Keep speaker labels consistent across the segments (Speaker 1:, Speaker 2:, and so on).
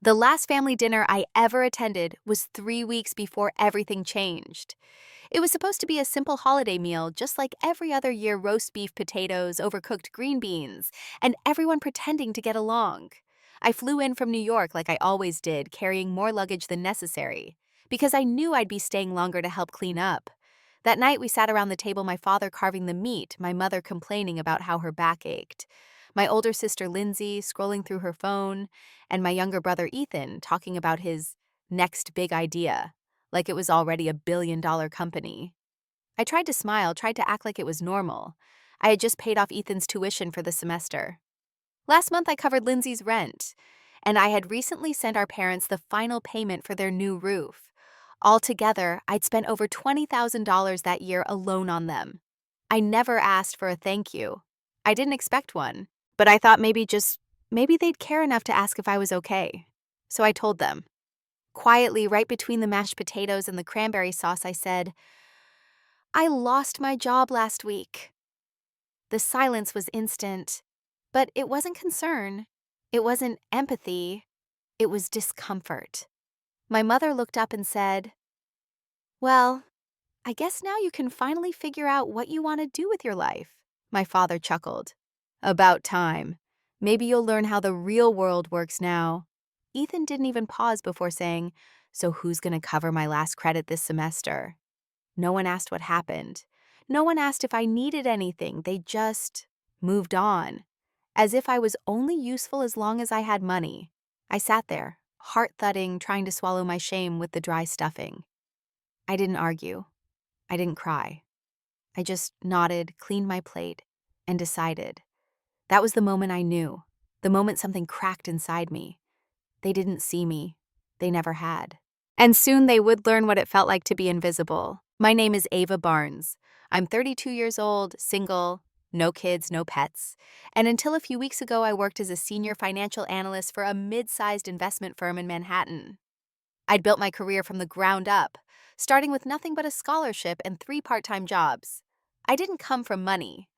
Speaker 1: The last family dinner I ever attended was 3 weeks before everything changed. It was supposed to be a simple holiday meal, just like every other year: roast beef, potatoes, overcooked green beans, and everyone pretending to get along. I flew in from New York like I always did, carrying more luggage than necessary, because I knew I'd be staying longer to help clean up. That night, we sat around the table, my father carving the meat, my mother complaining about how her back ached, my older sister Lindsay scrolling through her phone, and my younger brother Ethan talking about his next big idea, like it was already a billion-dollar company. I tried to smile, tried to act like it was normal. I had just paid off Ethan's tuition for the semester. Last month, I covered Lindsay's rent, and I had recently sent our parents the final payment for their new roof. Altogether, I'd spent over $20,000 that year alone on them. I never asked for a thank you. I didn't expect one, but I thought maybe they'd care enough to ask if I was okay. So I told them. Quietly, right between the mashed potatoes and the cranberry sauce, I said, "I lost my job last week." The silence was instant, but it wasn't concern. It wasn't empathy. It was discomfort. My mother looked up and said, "Well, I guess now you can finally figure out what you want to do with your life." My father chuckled. "About time. Maybe you'll learn how the real world works now." Ethan didn't even pause before saying, "So who's going to cover my last credit this semester?" No one asked what happened. No one asked if I needed anything. They just moved on, as if I was only useful as long as I had money. I sat there, heart thudding, trying to swallow my shame with the dry stuffing. I didn't argue. I didn't cry. I just nodded, cleaned my plate, and decided. That was the moment I knew, the moment something cracked inside me. They didn't see me. They never had. And soon they would learn what it felt like to be invisible. My name is Ava Barnes. I'm 32 years old, single, no kids, no pets. And until a few weeks ago, I worked as a senior financial analyst for a mid-sized investment firm in Manhattan. I'd built my career from the ground up, starting with nothing but a scholarship and 3 part-time jobs. I didn't come from money.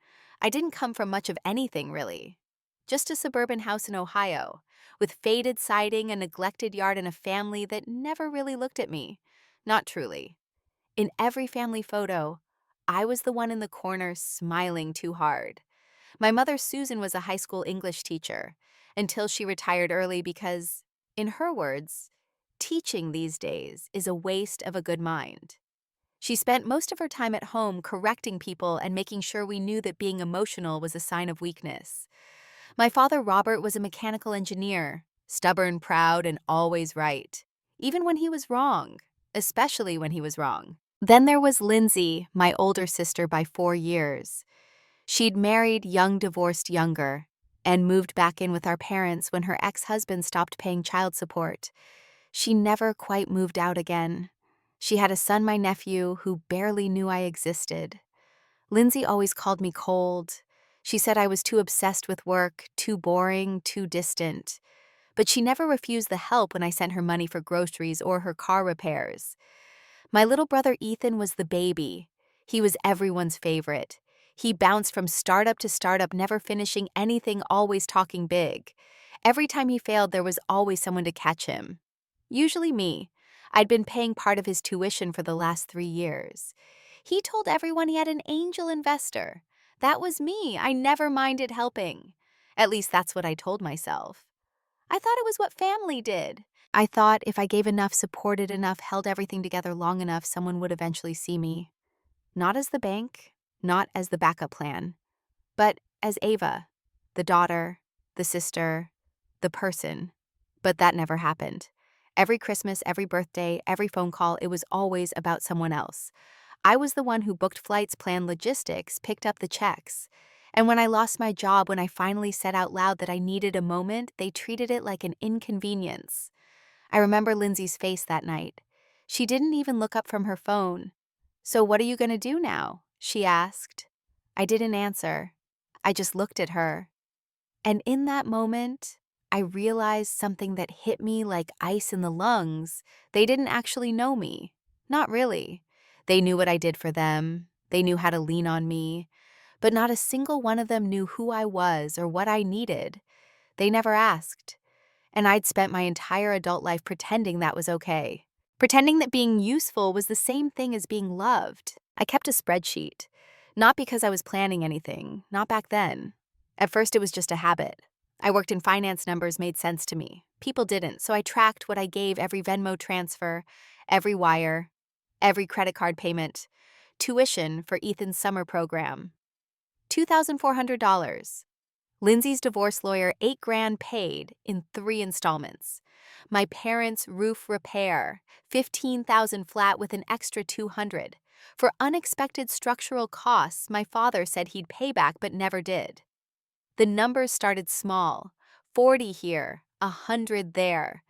Speaker 1: I didn't come from much of anything, really. Just a suburban house in Ohio, with faded siding, a neglected yard, and a family that never really looked at me. Not truly. In every family photo, I was the one in the corner smiling too hard. My mother, Susan, was a high school English teacher until she retired early because, in her words, teaching these days is a waste of a good mind. She spent most of her time at home correcting people and making sure we knew that being emotional was a sign of weakness. My father, Robert, was a mechanical engineer, stubborn, proud, and always right, even when he was wrong, especially when he was wrong. Then there was Lindsay, my older sister by 4 years. She'd married young, divorced younger, and moved back in with our parents when her ex-husband stopped paying child support. She never quite moved out again. She had a son, my nephew, who barely knew I existed. Lindsay always called me cold. She said I was too obsessed with work, too boring, too distant. But she never refused the help when I sent her money for groceries or her car repairs. My little brother Ethan was the baby. He was everyone's favorite. He bounced from startup to startup, never finishing anything, always talking big. Every time he failed, there was always someone to catch him. Usually me. I'd been paying part of his tuition for the last 3 years. He told everyone he had an angel investor. That was me. I never minded helping. At least that's what I told myself. I thought it was what family did. I thought if I gave enough, supported enough, held everything together long enough, someone would eventually see me. Not as the bank, not as the backup plan, but as Ava, the daughter, the sister, the person. But that never happened. Every Christmas, every birthday, every phone call, it was always about someone else. I was the one who booked flights, planned logistics, picked up the checks. And when I lost my job, when I finally said out loud that I needed a moment, they treated it like an inconvenience. I remember Lindsay's face that night. She didn't even look up from her phone. "So what are you going to do now?" she asked. I didn't answer. I just looked at her. And in that moment, I realized something that hit me like ice in the lungs. They didn't actually know me. Not really. They knew what I did for them. They knew how to lean on me. But not a single one of them knew who I was or what I needed. They never asked. And I'd spent my entire adult life pretending that was okay. Pretending that being useful was the same thing as being loved. I kept a spreadsheet. Not because I was planning anything, not back then. At first, it was just a habit. I worked in finance, numbers made sense to me. People didn't, so I tracked what I gave every Venmo transfer, every wire, every credit card payment, tuition for Ethan's summer program. $2,400. Lindsay's divorce lawyer, $8,000 paid in 3 installments. My parents' roof repair, $15,000 flat with an extra $200. For unexpected structural costs, my father said he'd pay back but never did. The numbers started small, 40 here, 100 there.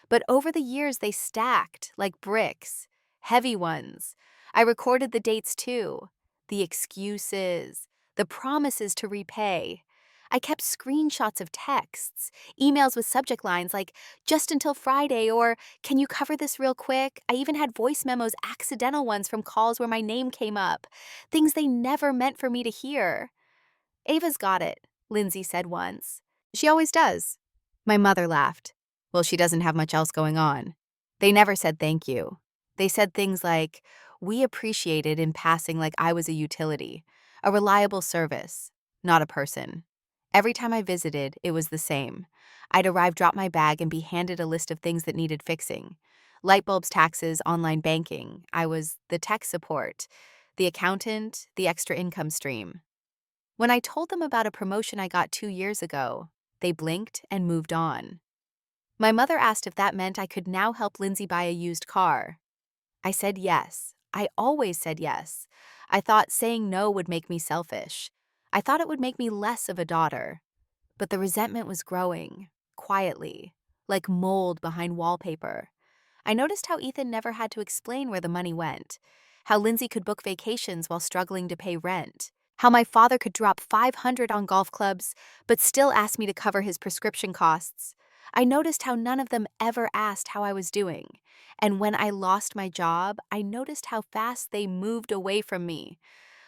Speaker 1: But over the years, they stacked like bricks, heavy ones. I recorded the dates too, the excuses, the promises to repay. I kept screenshots of texts, emails with subject lines like, just until Friday, or can you cover this real quick? I even had voice memos, accidental ones from calls where my name came up, things they never meant for me to hear. Ava's got it, Lindsay said once. She always does. My mother laughed. Well, she doesn't have much else going on. They never said thank you. They said things like, we appreciated in passing like I was a utility, a reliable service, not a person. Every time I visited, it was the same. I'd arrive, drop my bag, and be handed a list of things that needed fixing. Light bulbs, taxes, online banking. I was the tech support, the accountant, the extra income stream. When I told them about a promotion I got 2 years ago, they blinked and moved on. My mother asked if that meant I could now help Lindsay buy a used car. I said yes. I always said yes. I thought saying no would make me selfish. I thought it would make me less of a daughter. But the resentment was growing, quietly, like mold behind wallpaper. I noticed how Ethan never had to explain where the money went, how Lindsay could book vacations while struggling to pay rent, how my father could drop 500 on golf clubs but still ask me to cover his prescription costs. I noticed how none of them ever asked how I was doing. And when I lost my job, I noticed how fast they moved away from me,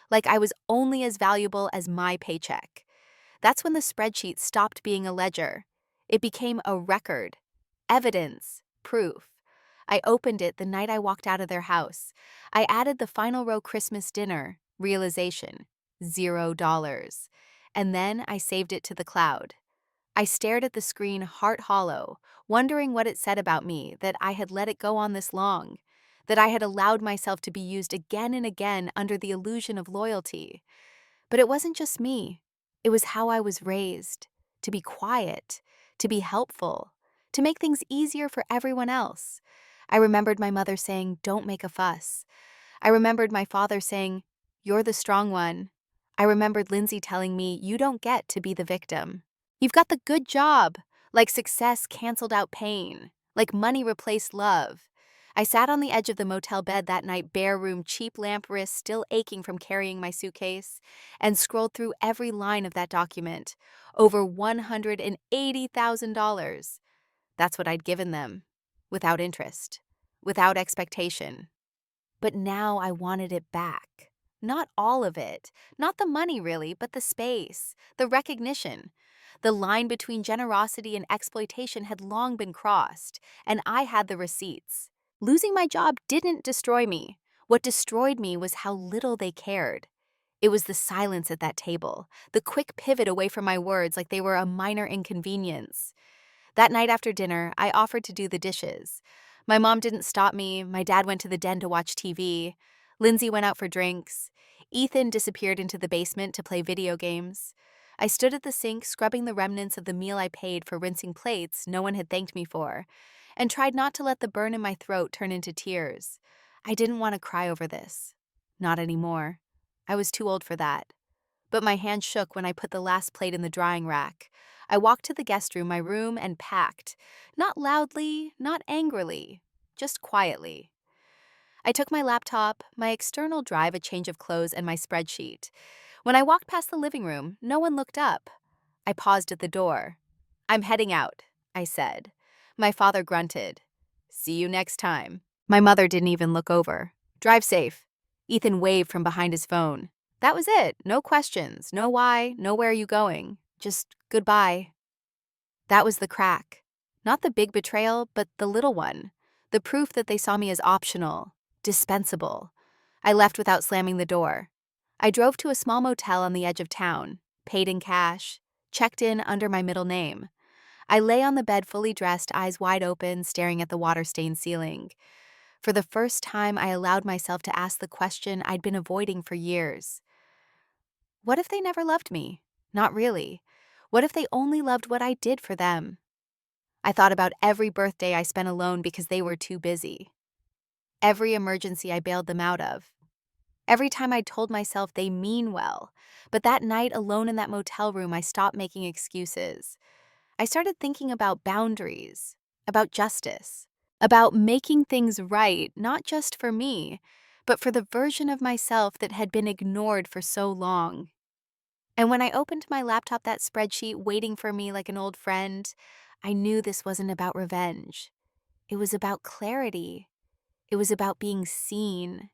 Speaker 1: like I was only as valuable as my paycheck. That's when the spreadsheet stopped being a ledger. It became a record, evidence, proof. I opened it the night I walked out of their house. I added the final row Christmas dinner, realization, $0. And then I saved it to the cloud. I stared at the screen heart hollow, wondering what it said about me that I had let it go on this long, that I had allowed myself to be used again and again under the illusion of loyalty. But it wasn't just me. It was how I was raised, to be quiet, to be helpful, to make things easier for everyone else. I remembered my mother saying, "Don't make a fuss." I remembered my father saying, "You're the strong one." I remembered Lindsay telling me, "You don't get to be the victim. You've got the good job," like success canceled out pain, like money replaced love. I sat on the edge of the motel bed that night, bare room, cheap lamp wrist still aching from carrying my suitcase, and scrolled through every line of that document. Over $180,000. That's what I'd given them, without interest, without expectation. But now I wanted it back. Not all of it, not the money really, but the space, the recognition. The line between generosity and exploitation had long been crossed, and I had the receipts. Losing my job didn't destroy me. What destroyed me was how little they cared. It was the silence at that table, the quick pivot away from my words like they were a minor inconvenience. That night after dinner, I offered to do the dishes. My mom didn't stop me. My dad went to the den to watch TV. Lindsay went out for drinks. Ethan disappeared into the basement to play video games. I stood at the sink, scrubbing the remnants of the meal I paid for rinsing plates no one had thanked me for, and tried not to let the burn in my throat turn into tears. I didn't want to cry over this. Not anymore. I was too old for that. But my hand shook when I put the last plate in the drying rack. I walked to the guest room, my room, and packed. Not loudly, not angrily, just quietly. I took my laptop, my external drive, a change of clothes, and my spreadsheet. When I walked past the living room, no one looked up. I paused at the door. "I'm heading out," I said. My father grunted. "See you next time." My mother didn't even look over. "Drive safe." Ethan waved from behind his phone. That was it. No questions, no why, no where are you going. Just goodbye. That was the crack. Not the big betrayal, but the little one. The proof that they saw me as optional, dispensable. I left without slamming the door. I drove to a small motel on the edge of town, paid in cash, checked in under my middle name. I lay on the bed fully dressed, eyes wide open, staring at the water-stained ceiling. For the first time, I allowed myself to ask the question I'd been avoiding for years. What if they never loved me? Not really. What if they only loved what I did for them? I thought about every birthday I spent alone because they were too busy. Every emergency I bailed them out of. Every time I told myself they mean well. But that night alone in that motel room, I stopped making excuses. I started thinking about boundaries, about justice, about making things right, not just for me, but for the version of myself that had been ignored for so long. And when I opened my laptop, that spreadsheet waiting for me like an old friend, I knew this wasn't about revenge. It was about clarity. It was about being seen.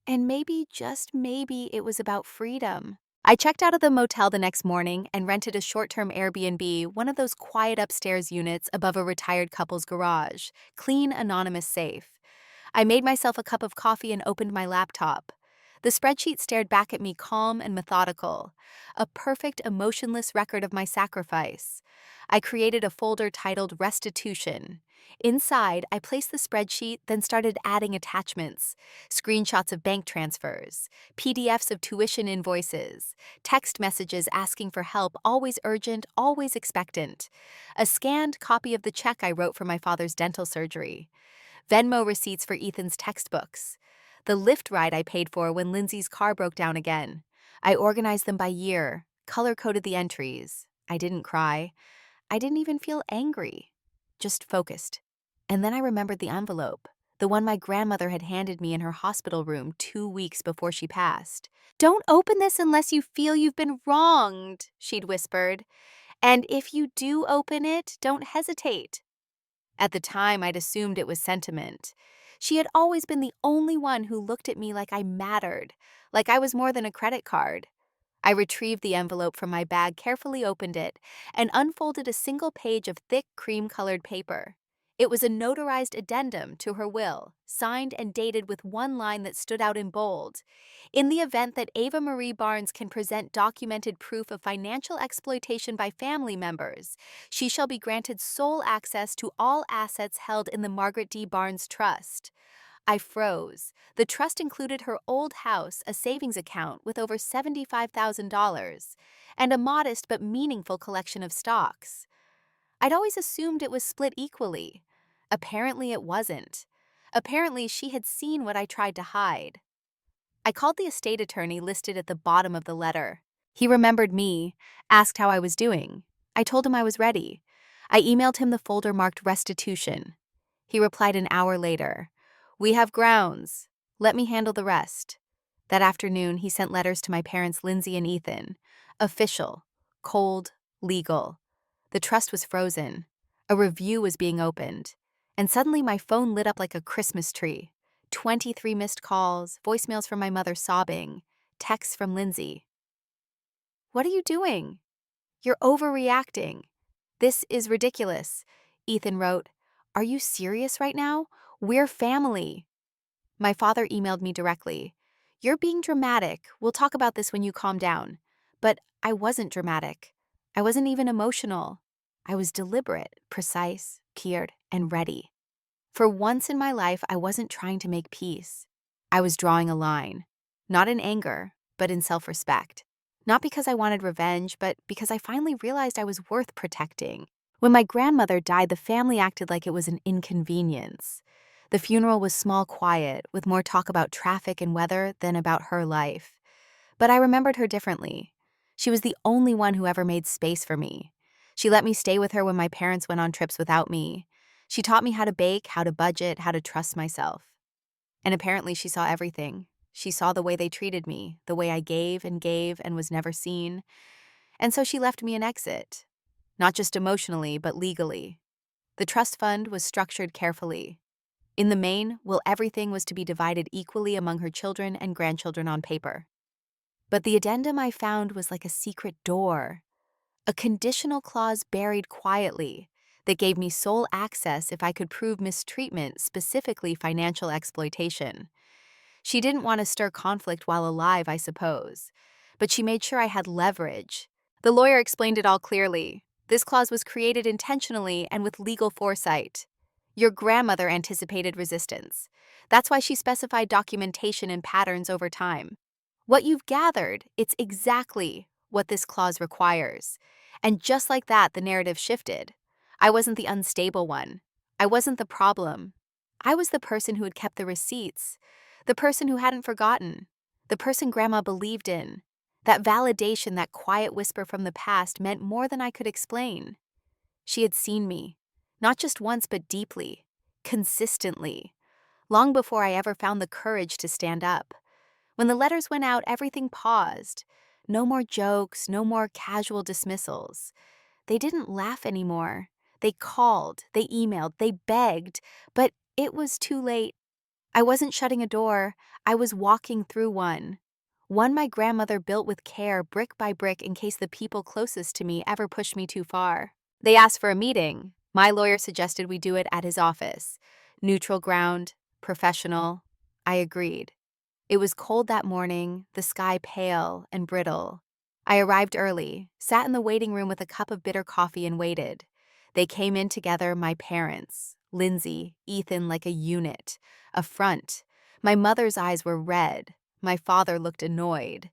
Speaker 1: And maybe, just maybe, it was about freedom. I checked out of the motel the next morning and rented a short-term Airbnb, one of those quiet upstairs units above a retired couple's garage. Clean, anonymous, safe. I made myself a cup of coffee and opened my laptop. The spreadsheet stared back at me, calm and methodical. A perfect, emotionless record of my sacrifice. I created a folder titled Restitution. Inside, I placed the spreadsheet, then started adding attachments. Screenshots of bank transfers, PDFs of tuition invoices, text messages asking for help, always urgent, always expectant. A scanned copy of the check I wrote for my father's dental surgery. Venmo receipts for Ethan's textbooks. The Lyft ride I paid for when Lindsay's car broke down again. I organized them by year, color-coded the entries. I didn't cry. I didn't even feel angry. Just focused. And then I remembered the envelope, the one my grandmother had handed me in her hospital room 2 weeks before she passed. "Don't open this unless you feel you've been wronged," she'd whispered. "And if you do open it, don't hesitate." At the time, I'd assumed it was sentiment. She had always been the only one who looked at me like I mattered, like I was more than a credit card. I retrieved the envelope from my bag, carefully opened it, and unfolded a single page of thick cream-colored paper. It was a notarized addendum to her will, signed and dated with one line that stood out in bold. In the event that Ava Marie Barnes can present documented proof of financial exploitation by family members, she shall be granted sole access to all assets held in the Margaret D. Barnes Trust. I froze. The trust included her old house, a savings account with over $75,000, and a modest but meaningful collection of stocks. I'd always assumed it was split equally. Apparently it wasn't. Apparently she had seen what I tried to hide. I called the estate attorney listed at the bottom of the letter. He remembered me, asked how I was doing. I told him I was ready. I emailed him the folder marked Restitution. He replied an hour later. "We have grounds. Let me handle the rest." That afternoon, he sent letters to my parents, Lindsay and Ethan. Official, cold, legal. The trust was frozen. A review was being opened. And suddenly my phone lit up like a Christmas tree. 23 missed calls, voicemails from my mother sobbing, texts from Lindsay. "What are you doing? You're overreacting. This is ridiculous," Ethan wrote. "Are you serious right now? We're family." My father emailed me directly. "You're being dramatic. We'll talk about this when you calm down." But I wasn't dramatic. I wasn't even emotional. I was deliberate, precise, cured, and ready. For once in my life, I wasn't trying to make peace. I was drawing a line. Not in anger, but in self-respect. Not because I wanted revenge, but because I finally realized I was worth protecting. When my grandmother died, the family acted like it was an inconvenience. The funeral was small, quiet, with more talk about traffic and weather than about her life. But I remembered her differently. She was the only one who ever made space for me. She let me stay with her when my parents went on trips without me. She taught me how to bake, how to budget, how to trust myself. And apparently she saw everything. She saw the way they treated me, the way I gave and was never seen. And so she left me an exit. Not just emotionally, but legally. The trust fund was structured carefully. In the main, everything was to be divided equally among her children and grandchildren on paper. But the addendum I found was like a secret door. A conditional clause buried quietly that gave me sole access if I could prove mistreatment, specifically financial exploitation. She didn't want to stir conflict while alive, I suppose, but she made sure I had leverage. The lawyer explained it all clearly. This clause was created intentionally and with legal foresight. Your grandmother anticipated resistance. That's why she specified documentation and patterns over time. What you've gathered, it's exactly what this clause requires. And just like that, the narrative shifted. I wasn't the unstable one. I wasn't the problem. I was the person who had kept the receipts, the person who hadn't forgotten, the person Grandma believed in. That validation, that quiet whisper from the past, meant more than I could explain. She had seen me, not just once but deeply, consistently, long before I ever found the courage to stand up. When the letters went out, everything paused. No more jokes, no more casual dismissals. They didn't laugh anymore. They called, they emailed, they begged, but it was too late. I wasn't shutting a door, I was walking through one. One my grandmother built with care, brick by brick, in case the people closest to me ever pushed me too far. They asked for a meeting. My lawyer suggested we do it at his office. Neutral ground, professional. I agreed. It was cold that morning, the sky pale and brittle. I arrived early, sat in the waiting room with a cup of bitter coffee and waited. They came in together, my parents, Lindsay, Ethan, like a unit, a front. My mother's eyes were red. My father looked annoyed.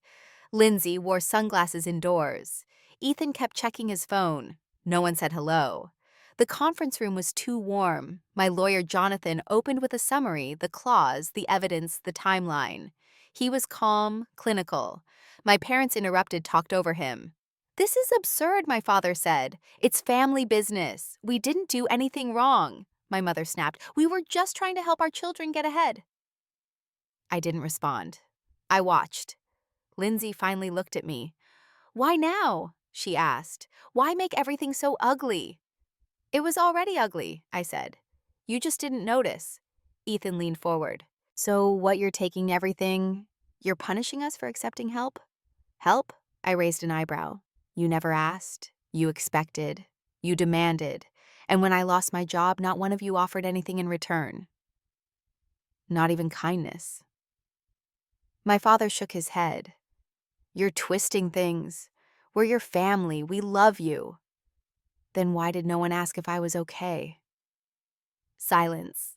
Speaker 1: Lindsay wore sunglasses indoors. Ethan kept checking his phone. No one said hello. The conference room was too warm. My lawyer, Jonathan, opened with a summary, the clause, the evidence, the timeline. He was calm, clinical. My parents interrupted, talked over him. "This is absurd," my father said. "It's family business. We didn't do anything wrong." My mother snapped. "We were just trying to help our children get ahead." I didn't respond. I watched. Lindsay finally looked at me. "Why now?" she asked. "Why make everything so ugly?" "It was already ugly," I said. "You just didn't notice." Ethan leaned forward. "So what, you're taking everything? You're punishing us for accepting help?" "Help?" I raised an eyebrow. "You never asked. You expected. You demanded. And when I lost my job, not one of you offered anything in return. Not even kindness." My father shook his head. "You're twisting things. We're your family. We love you." "Then why did no one ask if I was okay?" Silence.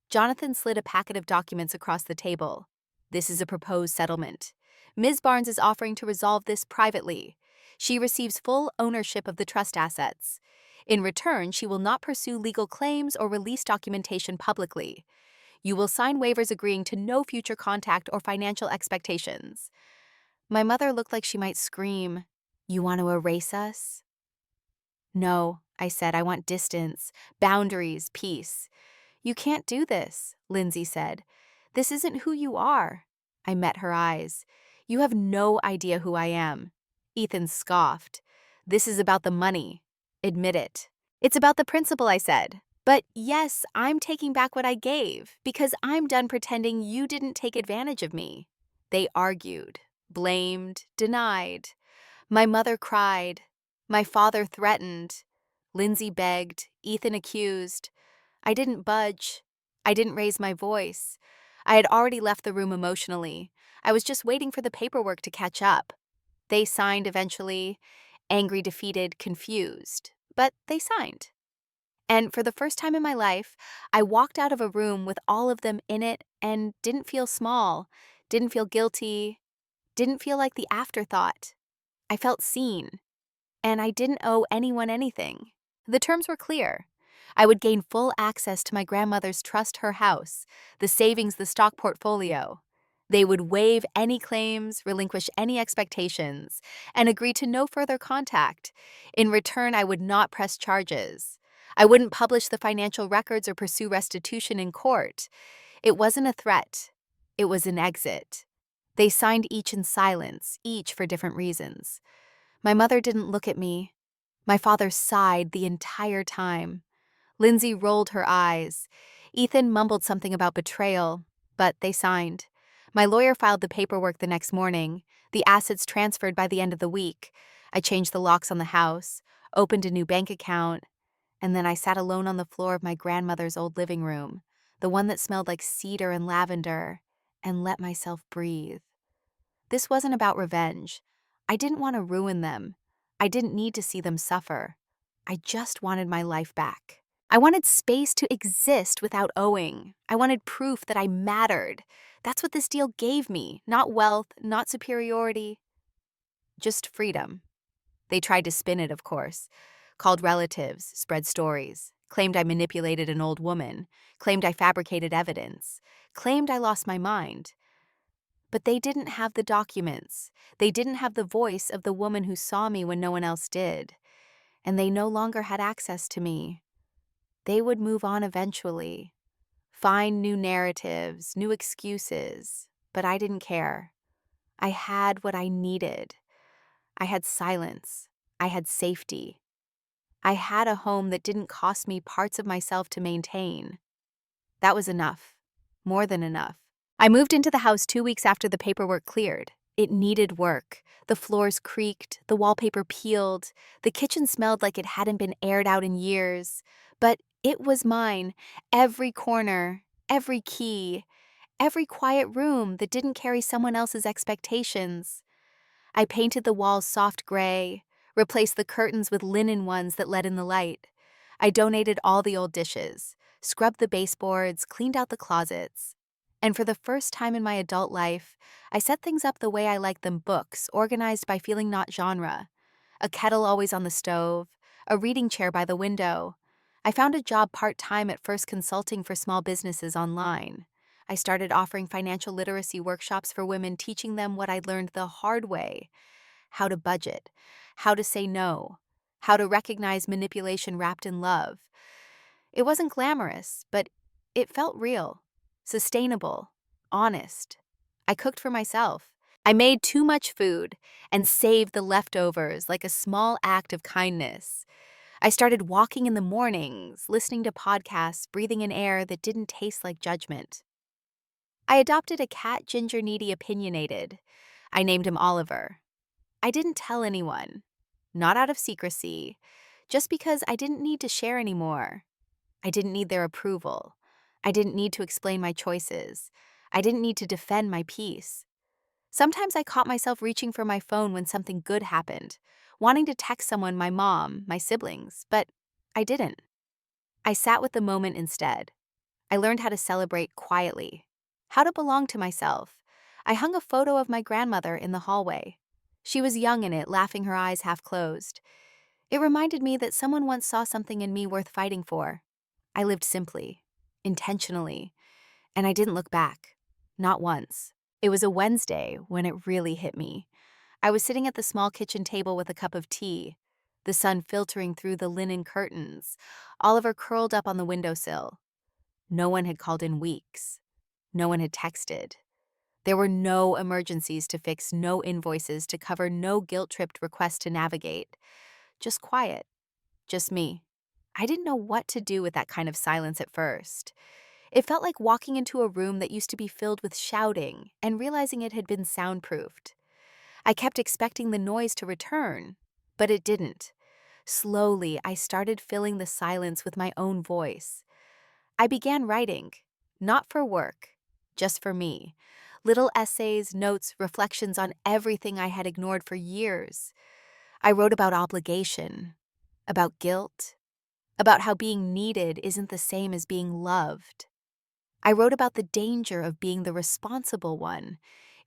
Speaker 1: Jonathan slid a packet of documents across the table. "This is a proposed settlement. Ms. Barnes is offering to resolve this privately. She receives full ownership of the trust assets. In return, she will not pursue legal claims or release documentation publicly. You will sign waivers agreeing to no future contact or financial expectations." My mother looked like she might scream. "You want to erase us?" "No," I said. "I want distance, boundaries, peace." "You can't do this," Lindsay said. "This isn't who you are." I met her eyes. "You have no idea who I am." Ethan scoffed. "This is about the money. Admit it." "It's about the principle," I said. "But yes, I'm taking back what I gave, because I'm done pretending you didn't take advantage of me." They argued, blamed, denied. My mother cried. My father threatened. Lindsay begged. Ethan accused. I didn't budge. I didn't raise my voice. I had already left the room emotionally. I was just waiting for the paperwork to catch up. They signed eventually, angry, defeated, confused. But they signed. And for the first time in my life, I walked out of a room with all of them in it and didn't feel small, didn't feel guilty, didn't feel like the afterthought. I felt seen. And I didn't owe anyone anything. The terms were clear. I would gain full access to my grandmother's trust, her house, the savings, the stock portfolio. They would waive any claims, relinquish any expectations, and agree to no further contact. In return, I would not press charges. I wouldn't publish the financial records or pursue restitution in court. It wasn't a threat. It was an exit. They signed each in silence, each for different reasons. My mother didn't look at me. My father sighed the entire time. Lindsay rolled her eyes. Ethan mumbled something about betrayal, but they signed. My lawyer filed the paperwork the next morning. The assets transferred by the end of the week. I changed the locks on the house, opened a new bank account, And then I sat alone on the floor of my grandmother's old living room, the one that smelled like cedar and lavender, and let myself breathe. This wasn't about revenge. I didn't want to ruin them. I didn't need to see them suffer. I just wanted my life back. I wanted space to exist without owing. I wanted proof that I mattered. That's what this deal gave me. Not wealth, not superiority, just freedom. They tried to spin it, of course. Called relatives, spread stories, claimed I manipulated an old woman, claimed I fabricated evidence, claimed I lost my mind. But they didn't have the documents. They didn't have the voice of the woman who saw me when no one else did. And they no longer had access to me. They would move on eventually, find new narratives, new excuses, but I didn't care. I had what I needed. I had silence. I had safety. I had a home that didn't cost me parts of myself to maintain. That was enough. More than enough. I moved into the house 2 weeks after the paperwork cleared. It needed work. The floors creaked, the wallpaper peeled, the kitchen smelled like it hadn't been aired out in years. But it was mine. Every corner, every key, every quiet room that didn't carry someone else's expectations. I painted the walls soft gray, replaced the curtains with linen ones that let in the light. I donated all the old dishes, scrubbed the baseboards, cleaned out the closets. And for the first time in my adult life, I set things up the way I like them: books, organized by feeling, not genre. A kettle always on the stove, a reading chair by the window. I found a job part-time at first consulting for small businesses online. I started offering financial literacy workshops for women, teaching them what I'd learned the hard way: how to budget, how to say no, how to recognize manipulation wrapped in love. It wasn't glamorous, but it felt real, sustainable, honest. I cooked for myself. I made too much food and saved the leftovers like a small act of kindness. I started walking in the mornings, listening to podcasts, breathing in air that didn't taste like judgment. I adopted a cat, Ginger Needy Opinionated. I named him Oliver. I didn't tell anyone, not out of secrecy, just because I didn't need to share anymore. I didn't need their approval. I didn't need to explain my choices. I didn't need to defend my peace. Sometimes I caught myself reaching for my phone when something good happened, wanting to text someone, my mom, my siblings, but I didn't. I sat with the moment instead. I learned how to celebrate quietly, how to belong to myself. I hung a photo of my grandmother in the hallway. She was young in it, laughing, her eyes half closed. It reminded me that someone once saw something in me worth fighting for. I lived simply, intentionally, and I didn't look back. Not once. It was a Wednesday when it really hit me. I was sitting at the small kitchen table with a cup of tea, the sun filtering through the linen curtains, Oliver curled up on the windowsill. No one had called in weeks. No one had texted. There were no emergencies to fix, no invoices to cover, no guilt-tripped requests to navigate. Just quiet. Just me. I didn't know what to do with that kind of silence at first. It felt like walking into a room that used to be filled with shouting and realizing it had been soundproofed. I kept expecting the noise to return, but it didn't. Slowly, I started filling the silence with my own voice. I began writing, not for work, just for me. Little essays, notes, reflections on everything I had ignored for years. I wrote about obligation, about guilt, about how being needed isn't the same as being loved. I wrote about the danger of being the responsible one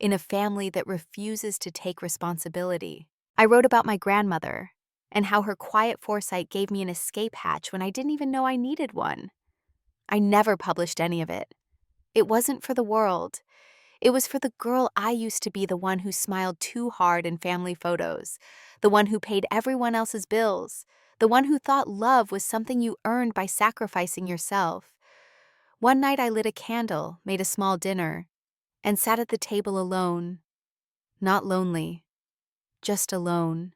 Speaker 1: in a family that refuses to take responsibility. I wrote about my grandmother and how her quiet foresight gave me an escape hatch when I didn't even know I needed one. I never published any of it. It wasn't for the world. It was for the girl I used to be, the one who smiled too hard in family photos, the one who paid everyone else's bills, the one who thought love was something you earned by sacrificing yourself. One night I lit a candle, made a small dinner, and sat at the table alone. Not lonely, just alone.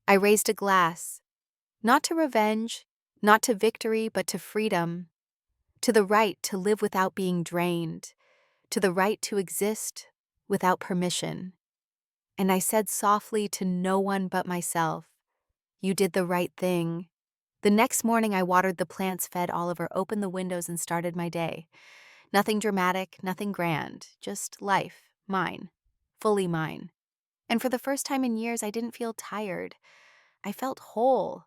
Speaker 1: I raised a glass, not to revenge, not to victory, but to freedom, to the right to live without being drained, to the right to exist without permission. And I said softly to no one but myself, "You did the right thing. The next morning, I watered the plants, fed Oliver, opened the windows, and started my day. Nothing dramatic, nothing grand, just life, mine, fully mine. And for the first time in years, I didn't feel tired. I felt whole,